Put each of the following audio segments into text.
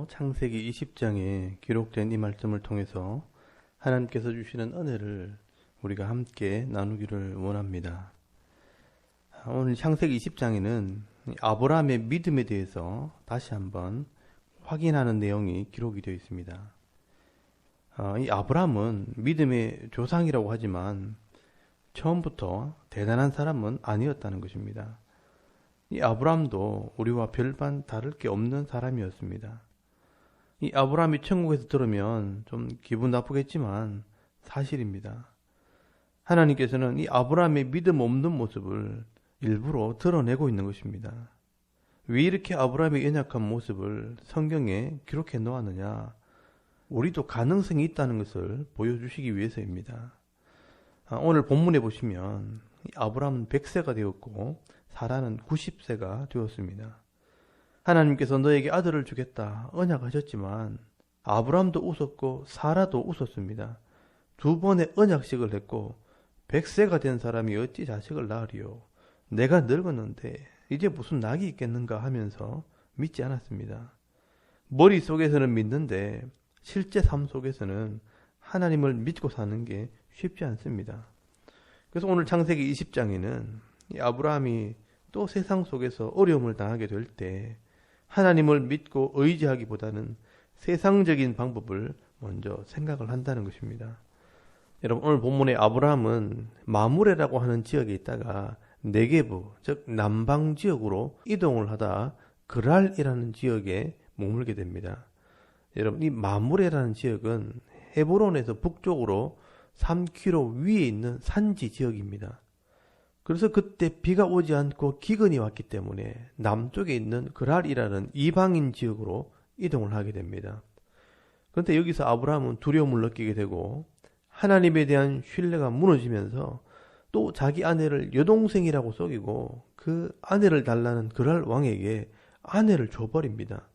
창세기 20장에 기록된 이 말씀을 통해서 하나님께서 주시는 은혜를 우리가 함께 나누기를 원합니다. 오늘 창세기 20장에는 아브라함의 믿음에 대해서 다시 한번 확인하는 내용이 기록이 되어 있습니다. 이 아브라함은 믿음의 조상이라고 하지만 처음부터 대단한 사람은 아니었다는 것입니다. 이 아브라함도 우리와 별반 다를 게 없는 사람이었습니다. 이 아브라함이 천국에서 들으면 좀 기분 나쁘겠지만 사실입니다. 하나님께서는 이 아브라함의 믿음 없는 모습을 일부러 드러내고 있는 것입니다. 왜 이렇게 아브라함의 연약한 모습을 성경에 기록해 놓았느냐? 우리도 가능성이 있다는 것을 보여주시기 위해서입니다. 오늘 본문에 보시면 아브라함은 100세가 되었고 사라는 90세가 되었습니다. 하나님께서 너에게 아들을 주겠다 언약하셨지만 아브라함도 웃었고 사라도 웃었습니다. 두 번의 언약식을 했고 100세가 된 사람이 어찌 자식을 낳으리요? 내가 늙었는데 이제 무슨 낙이 있겠는가 하면서 믿지 않았습니다. 머릿속에서는 믿는데 실제 삶 속에서는 하나님을 믿고 사는 게 쉽지 않습니다. 그래서 오늘 창세기 20장에는 이 아브라함이 또 세상 속에서 어려움을 당하게 될 때 하나님을 믿고 의지하기보다는 세상적인 방법을 먼저 생각을 한다는 것입니다. 여러분, 오늘 본문의 아브라함은 마므레라고 하는 지역에 있다가 네게브, 즉 남방 지역으로 이동을 하다 그랄이라는 지역에 머물게 됩니다. 여러분, 이 마므레라는 지역은 헤브론에서 북쪽으로 3km 위에 있는 산지 지역입니다. 그래서 그때 비가 오지 않고 기근이 왔기 때문에 남쪽에 있는 그랄이라는 이방인 지역으로 이동을 하게 됩니다. 그런데 여기서 아브라함은 두려움을 느끼게 되고 하나님에 대한 신뢰가 무너지면서 또 자기 아내를 여동생이라고 속이고 그 아내를 달라는 그랄 왕에게 아내를 줘버립니다.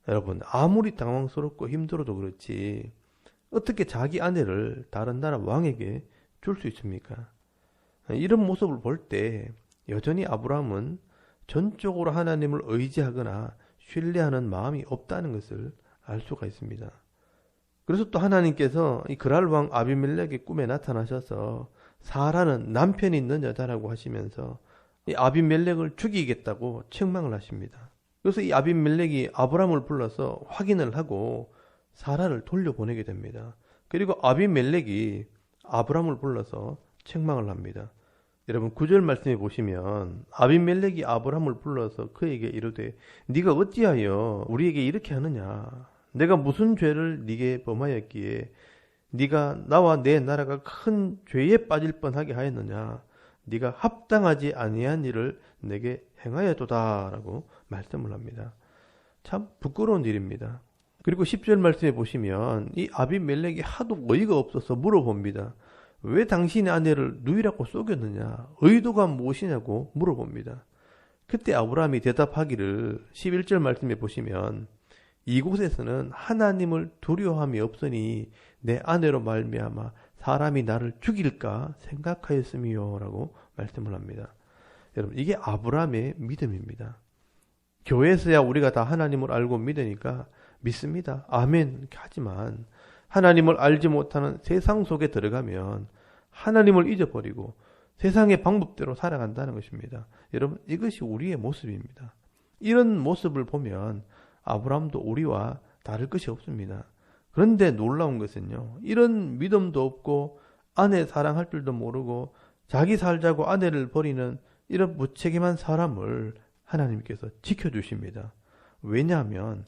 여러분, 아무리 당황스럽고 힘들어도 그렇지 어떻게 자기 아내를 다른 나라 왕에게 줄 수 있습니까? 이런 모습을 볼 때 여전히 아브라함은 전적으로 하나님을 의지하거나 신뢰하는 마음이 없다는 것을 알 수가 있습니다. 그래서 또 하나님께서 이 그랄 왕 아비멜렉의 꿈에 나타나셔서 사라는 남편이 있는 여자라고 하시면서 이 아비멜렉을 죽이겠다고 책망을 하십니다. 그래서 이 아비멜렉이 아브라함을 불러서 확인을 하고 사라를 돌려보내게 됩니다. 그리고 아비멜렉이 아브라함을 불러서 책망을 합니다. 여러분, 9절 말씀해 보시면 아비멜렉이 아브라함을 불러서 그에게 이르되 네가 어찌하여 우리에게 이렇게 하느냐? 내가 무슨 죄를 네게 범하였기에 네가 나와 내 나라가 큰 죄에 빠질 뻔하게 하였느냐? 네가 합당하지 아니한 일을 내게 행하였도다 라고 말씀을 합니다. 참 부끄러운 일입니다. 그리고 10절 말씀해 보시면 이 아비멜렉이 하도 어이가 없어서 물어봅니다. 왜 당신의 아내를 누이라고 속였느냐? 의도가 무엇이냐고 물어봅니다. 그때 아브라함이 대답하기를 11절 말씀해 보시면 이곳에서는 하나님을 두려워함이 없으니 내 아내로 말미암아 사람이 나를 죽일까 생각하였음이요 라고 말씀을 합니다. 여러분, 이게 아브라함의 믿음입니다. 교회에서야 우리가 다 하나님을 알고 믿으니까 믿습니다. 아멘. 하지만 하나님을 알지 못하는 세상 속에 들어가면 하나님을 잊어버리고 세상의 방법대로 살아간다는 것입니다. 여러분, 이것이 우리의 모습입니다. 이런 모습을 보면 아브라함도 우리와 다를 것이 없습니다. 그런데 놀라운 것은요, 이런 믿음도 없고 아내 사랑할 줄도 모르고 자기 살자고 아내를 버리는 이런 무책임한 사람을 하나님께서 지켜주십니다. 왜냐하면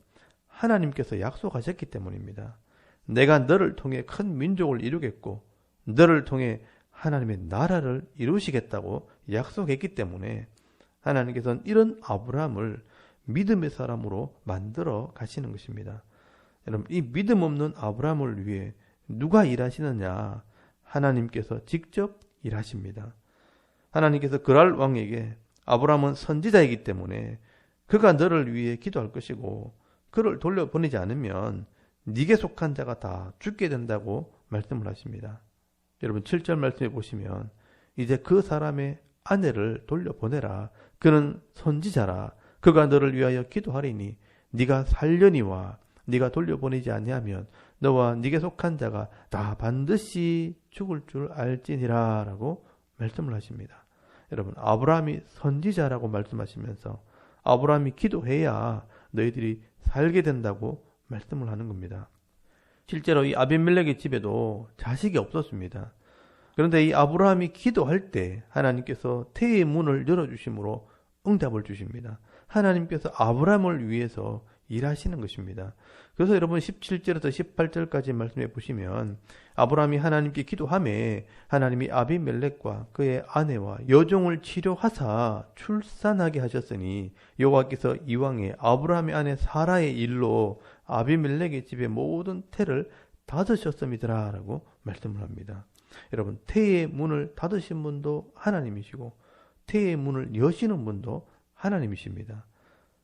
하나님께서 약속하셨기 때문입니다. 내가 너를 통해 큰 민족을 이루겠고 너를 통해 하나님의 나라를 이루시겠다고 약속했기 때문에 하나님께서는 이런 아브라함을 믿음의 사람으로 만들어 가시는 것입니다. 여러분, 이 믿음 없는 아브라함을 위해 누가 일하시느냐? 하나님께서 직접 일하십니다. 하나님께서 그랄 왕에게 아브라함은 선지자이기 때문에 그가 너를 위해 기도할 것이고 그를 돌려보내지 않으면 네게 속한 자가 다 죽게 된다고 말씀을 하십니다. 여러분, 7절 말씀해 보시면 이제 그 사람의 아내를 돌려보내라. 그는 선지자라. 그가 너를 위하여 기도하리니 네가 살려니와 네가 돌려보내지 아니하면 너와 네게 속한 자가 다 반드시 죽을 줄 알지니라 라고 말씀을 하십니다. 여러분, 아브라함이 선지자라고 말씀하시면서 아브라함이 기도해야 너희들이 살게 된다고 말씀을 하는 겁니다. 실제로 이 아비멜렉의 집에도 자식이 없었습니다. 그런데 이 아브라함이 기도할 때 하나님께서 태의 문을 열어주심으로 응답을 주십니다. 하나님께서 아브라함을 위해서 일하시는 것입니다. 그래서 여러분 17절에서 18절까지 말씀해 보시면 아브라함이 하나님께 기도하매 하나님이 아비멜렉과 그의 아내와 여종을 치료하사 출산하게 하셨으니 여호와께서 이왕에 아브라함의 아내 사라의 일로 아비멜렉의 집의 모든 태를 닫으셨음이더라 라고 말씀을 합니다. 여러분, 태의 문을 닫으신 분도 하나님이시고 태의 문을 여시는 분도 하나님이십니다.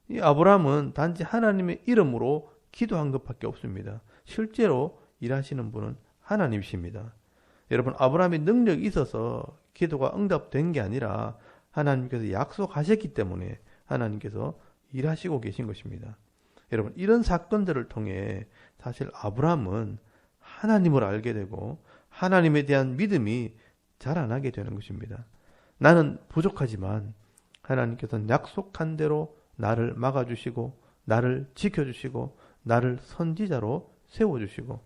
이 아브라함은 단지 하나님의 이름으로 기도한 것밖에 없습니다. 실제로 일하시는 분은 하나님이십니다. 여러분, 아브라함이 능력이 있어서 기도가 응답된 게 아니라 하나님께서 약속하셨기 때문에 하나님께서 일하시고 계신 것입니다. 여러분, 이런 사건들을 통해 사실 아브라함은 하나님을 알게 되고 하나님에 대한 믿음이 자라나게 되는 것입니다. 나는 부족하지만 하나님께서는 약속한 대로 나를 막아주시고 나를 지켜주시고 나를 선지자로 세워주시고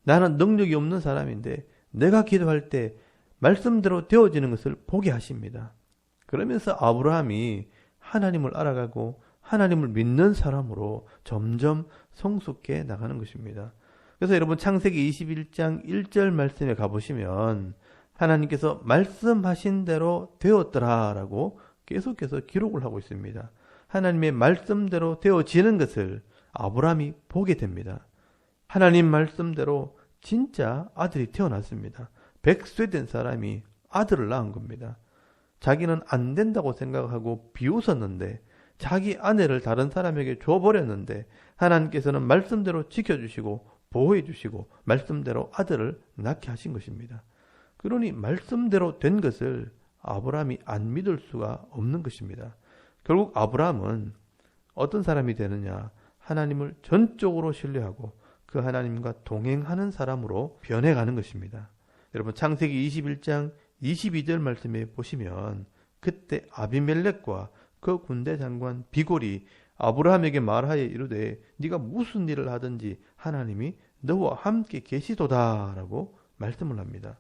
나는 능력이 없는 사람인데 내가 기도할 때 말씀대로 되어지는 것을 보게 하십니다. 그러면서 아브라함이 하나님을 알아가고 하나님을 믿는 사람으로 점점 성숙해 나가는 것입니다. 그래서 여러분 창세기 21장 1절 말씀에 가보시면 하나님께서 말씀하신 대로 되었더라 라고 계속해서 기록을 하고 있습니다. 하나님의 말씀대로 되어지는 것을 아브라함이 보게 됩니다. 하나님 말씀대로 진짜 아들이 태어났습니다. 100세 된 사람이 아들을 낳은 겁니다. 자기는 안 된다고 생각하고 비웃었는데 자기 아내를 다른 사람에게 줘버렸는데 하나님께서는 말씀대로 지켜주시고 보호해주시고 말씀대로 아들을 낳게 하신 것입니다. 그러니 말씀대로 된 것을 아브라함이 안 믿을 수가 없는 것입니다. 결국 아브라함은 어떤 사람이 되느냐? 하나님을 전적으로 신뢰하고 그 하나님과 동행하는 사람으로 변해가는 것입니다. 여러분 창세기 21장 22절 말씀에 보시면 그때 아비멜렉과 그 군대 장관 비골이 아브라함에게 말하여 이르되 네가 무슨 일을 하든지 하나님이 너와 함께 계시도다 라고 말씀을 합니다.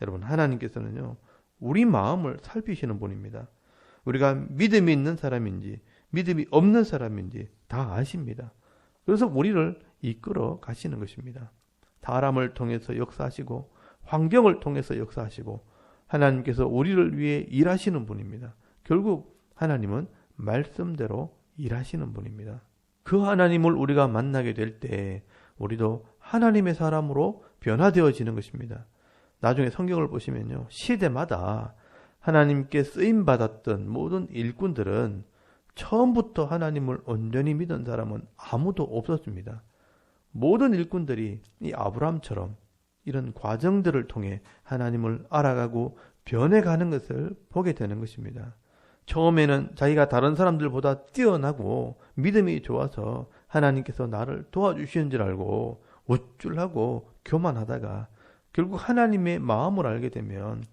여러분 하나님께서는요 우리 마음을 살피시는 분입니다. 우리가 믿음이 있는 사람인지 믿음이 없는 사람인지 다 아십니다. 그래서 우리를 이끌어 가시는 것입니다. 사람을 통해서 역사하시고 환경을 통해서 역사하시고 하나님께서 우리를 위해 일하시는 분입니다. 결국 하나님은 말씀대로 일하시는 분입니다. 그 하나님을 우리가 만나게 될 때 우리도 하나님의 사람으로 변화되어지는 것입니다. 나중에 성경을 보시면요. 시대마다 하나님께 쓰임받았던 모든 일꾼들은 처음부터 하나님을 온전히 믿은 사람은 아무도 없었습니다. 모든 일꾼들이 이 아브라함처럼 이런 과정들을 통해 하나님을 알아가고 변해가는 것을 보게 되는 것입니다. 처음에는 자기가 다른 사람들보다 뛰어나고 믿음이 좋아서 하나님께서 나를 도와주시는 줄 알고 우쭐하고 교만하다가 결국 하나님의 마음을 알게 되면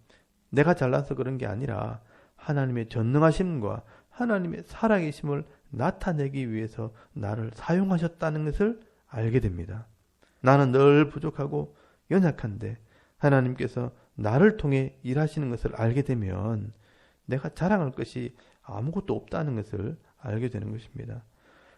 내가 잘나서 그런 게 아니라 하나님의 전능하심과 하나님의 살아계심을 나타내기 위해서 나를 사용하셨다는 것을 알게 됩니다. 나는 늘 부족하고 연약한데 하나님께서 나를 통해 일하시는 것을 알게 되면 내가 자랑할 것이 아무것도 없다는 것을 알게 되는 것입니다.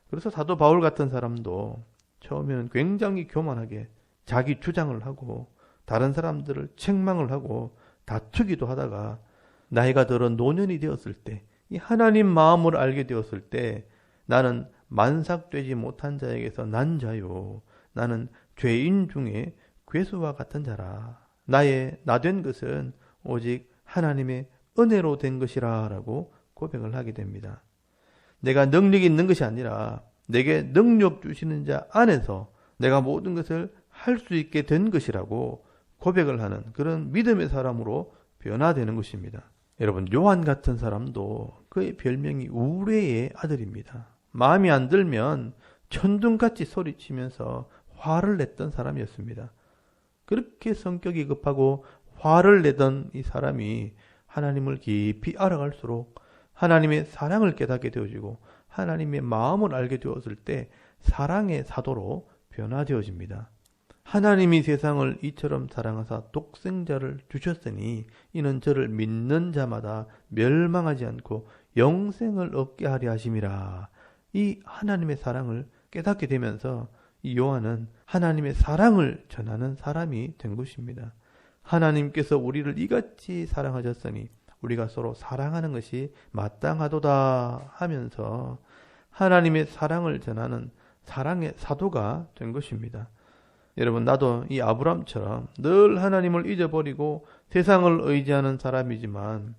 그래서 사도 바울 같은 사람도 처음에는 굉장히 교만하게 자기 주장을 하고 다른 사람들을 책망을 하고 다투기도 하다가 나이가 들어 노년이 되었을 때 이 하나님 마음을 알게 되었을 때 나는 만삭되지 못한 자에게서 난 자요 나는 죄인 중에 괴수와 같은 자라 나의 나된 것은 오직 하나님의 은혜로 된 것이라 라고 고백을 하게 됩니다. 내가 능력이 있는 것이 아니라 내게 능력 주시는 자 안에서 내가 모든 것을 할 수 있게 된 것이라고 고백을 하는 그런 믿음의 사람으로 변화되는 것입니다. 여러분 요한 같은 사람도 그의 별명이 우레의 아들입니다. 마음이 안 들면 천둥같이 소리치면서 화를 냈던 사람이었습니다. 그렇게 성격이 급하고 화를 내던 이 사람이 하나님을 깊이 알아갈수록 하나님의 사랑을 깨닫게 되어지고 하나님의 마음을 알게 되었을 때 사랑의 사도로 변화되어집니다. 하나님이 세상을 이처럼 사랑하사 독생자를 주셨으니 이는 저를 믿는 자마다 멸망하지 않고 영생을 얻게 하려 하심이라. 이 하나님의 사랑을 깨닫게 되면서 이 요한은 하나님의 사랑을 전하는 사람이 된 것입니다. 하나님께서 우리를 이같이 사랑하셨으니 우리가 서로 사랑하는 것이 마땅하도다 하면서 하나님의 사랑을 전하는 사랑의 사도가 된 것입니다. 여러분, 나도 이 아브람처럼 늘 하나님을 잊어버리고 세상을 의지하는 사람이지만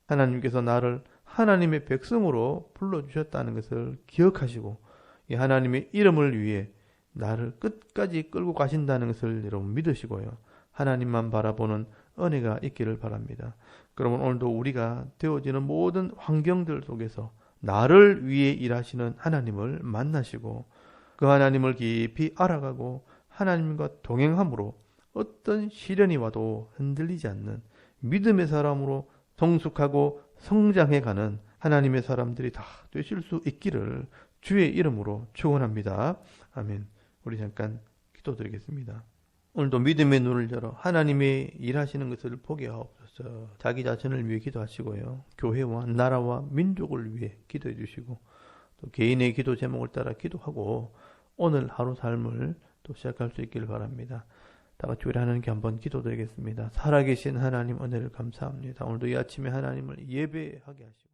하나님께서 나를 하나님의 백성으로 불러주셨다는 것을 기억하시고 이 하나님의 이름을 위해 나를 끝까지 끌고 가신다는 것을 여러분 믿으시고요. 하나님만 바라보는 은혜가 있기를 바랍니다. 그러면 오늘도 우리가 되어지는 모든 환경들 속에서 나를 위해 일하시는 하나님을 만나시고 그 하나님을 깊이 알아가고 하나님과 동행함으로 어떤 시련이 와도 흔들리지 않는 믿음의 사람으로 성숙하고 성장해가는 하나님의 사람들이 다 되실 수 있기를 주의 이름으로 축원합니다. 아멘. 우리 잠깐 기도드리겠습니다. 오늘도 믿음의 눈을 열어 하나님의 일하시는 것을 보게 하옵소서. 자기 자신을 위해 기도하시고요. 교회와 나라와 민족을 위해 기도해 주시고 또 개인의 기도 제목을 따라 기도하고 오늘 하루 삶을 또 시작할 수 있기를 바랍니다. 다 같이 우리 하나님께 한번 기도드리겠습니다. 살아계신 하나님 은혜를 감사합니다. 오늘도 이 아침에 하나님을 예배하게 하시고